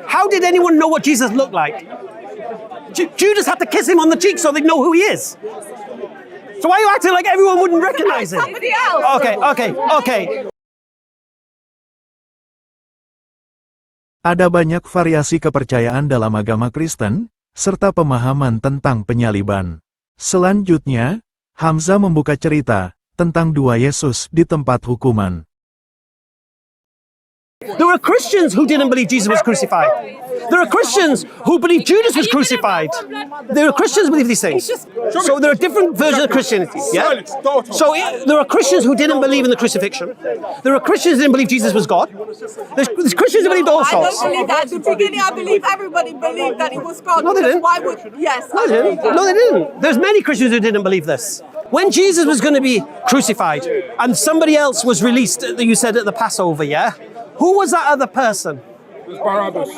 How did anyone know what Jesus looked like? Judas had to kiss him on the cheek so they'd know who he is. So why are you acting like everyone wouldn't recognize him? Somebody else. Okay. Ada banyak variasi kepercayaan dalam agama Kristen, serta pemahaman tentang penyaliban. Selanjutnya, Hamzah membuka cerita tentang dua Yesus di tempat hukuman. There are Christians who didn't believe Jesus was crucified. There are Christians who believe Judas was crucified. There are Christians who believe these things. So there are different versions of Christianity. Yeah? So there are Christians who didn't believe in the crucifixion. There are Christians who didn't believe Jesus was God. There's Christians who believed all I don't sorts. believe that. At the beginning, I believe everybody believed that he was God. No, they didn't. Why would? Yes. No, they didn't. No, they didn't. There's many Christians who didn't believe this. When Jesus was going to be crucified and somebody else was released, you said at the Passover, yeah? Who was that other person? Barabbas.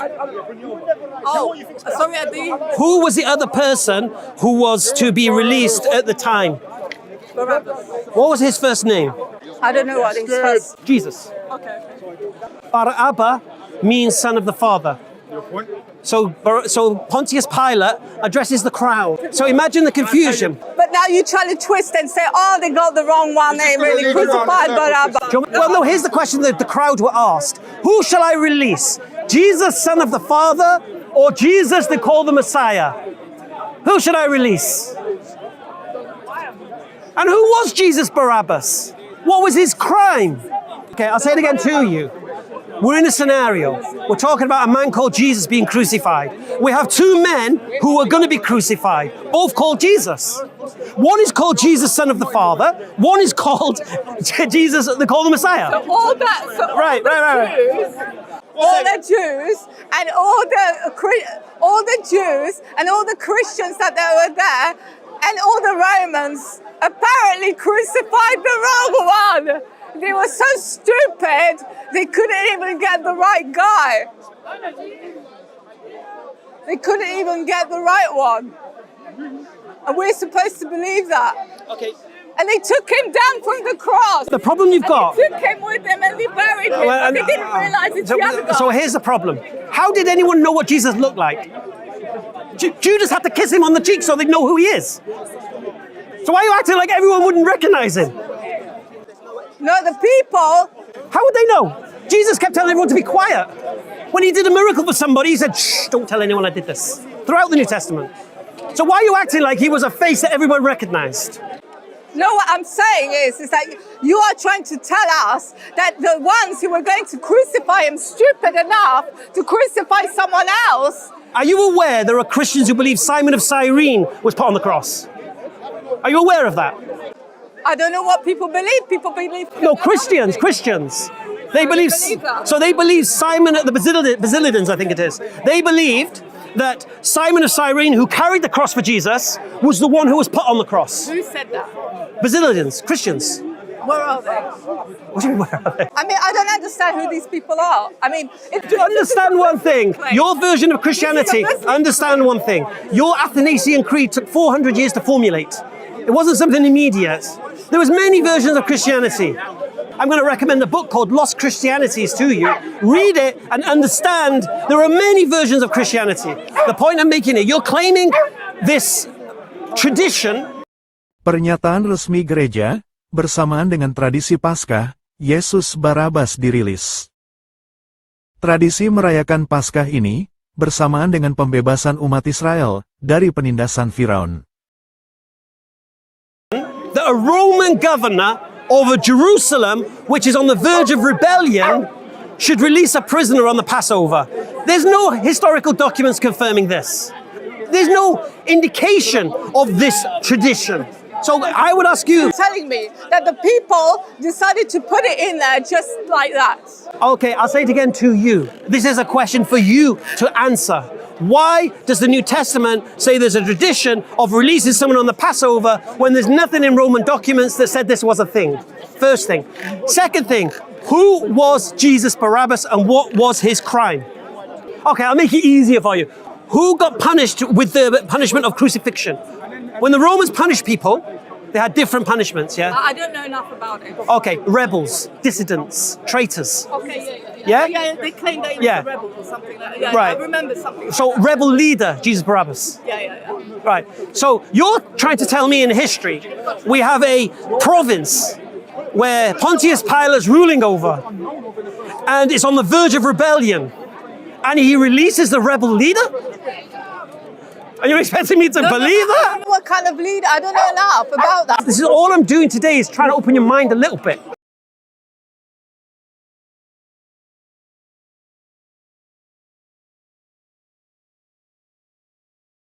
Oh, sorry, I do. Who was the other person who was to be released at the time? Barabbas. What was his first name? I don't know what his first. Jesus. Okay. Barabbas means son of the Father. So Pontius Pilate addresses the crowd. So imagine the confusion. But now you try to twist and say, oh, they got the wrong one. They really crucified Barabbas. Well, no, here's the question that the crowd were asked. Who shall I release? Jesus, son of the Father, or Jesus they call the Messiah? Who should I release? And who was Jesus Barabbas? What was his crime? Okay, I'll say it again to you. We're in a scenario. We're talking about a man called Jesus being crucified. We have two men who are going to be crucified, both called Jesus. One is called Jesus, son of the Father. One is called Jesus, they call the Messiah. All that, Right. all the Jews and all the Jews and all the Christians that they were there and all the Romans apparently crucified the wrong one. They were so stupid, they couldn't even get the right guy. They couldn't even get the right one. And we're supposed to believe that. Okay. And they took him down from the cross. The problem you've got. They took him with them and they buried him. And they didn't realize it's the other guy. So here's the problem. How did anyone know what Jesus looked like? Judas had to kiss him on the cheek so they'd know who he is. So why are you acting like everyone wouldn't recognize him? No, the people. How would they know? Jesus kept telling everyone to be quiet. When he did a miracle for somebody, he said, shh, don't tell anyone I did this. Throughout the New Testament. So why are you acting like he was a face that everyone recognized? No, what I'm saying is that you are trying to tell us that the ones who were going to crucify him stupid enough to crucify someone else. Are you aware there are Christians who believe Simon of Cyrene was put on the cross? Are you aware of that? I don't know what people believe. People believe. No, Christians. They believe. So they believe Simon at the Basilidans, I think it is. They believed that Simon of Cyrene, who carried the cross for Jesus, was the one who was put on the cross. Who said that? Basilidans, Christians. Where are they? What do you mean, where are they? I mean, I don't understand who these people are. I mean, Understand one thing. Your version of Christianity, understand one thing. Your Athanasian Creed took 400 years to formulate. It wasn't something immediate. There was many versions of Christianity. I'm going to recommend a book called Lost Christianities to you. Read it and understand there are many versions of Christianity. The point I'm making here, you're claiming this tradition. Pernyataan resmi gereja, bersamaan dengan tradisi Paskah, Yesus Barabbas dirilis. Tradisi merayakan Paskah ini, bersamaan dengan pembebasan umat Israel, dari penindasan Firaun. That a Roman governor over Jerusalem, which is on the verge of rebellion, should release a prisoner on the Passover. There's no historical documents confirming this. There's no indication of this tradition. So I would ask you... telling me that the people decided to put it in there just like that. Okay, I'll say it again to you. This is a question for you to answer. Why does the New Testament say there's a tradition of releasing someone on the Passover when there's nothing in Roman documents that said this was a thing? First thing. Second thing, who was Jesus Barabbas and what was his crime? Okay, I'll make it easier for you. Who got punished with the punishment of crucifixion? When the Romans punished people, they had different punishments, yeah? I don't know enough about it. Okay, rebels, dissidents, traitors. Okay, yeah. Yeah? Yeah, they claim that he was Yeah. a rebel or something like that. Yeah, Right. I remember something. So rebel leader, Jesus Barabbas. Yeah. Right. So you're trying to tell me in history we have a province where Pontius Pilate's ruling over and it's on the verge of rebellion and he releases the rebel leader? Are you expecting me to believe that? What kind of leader? I don't know enough about that. This is all I'm doing today is trying to open your mind a little bit.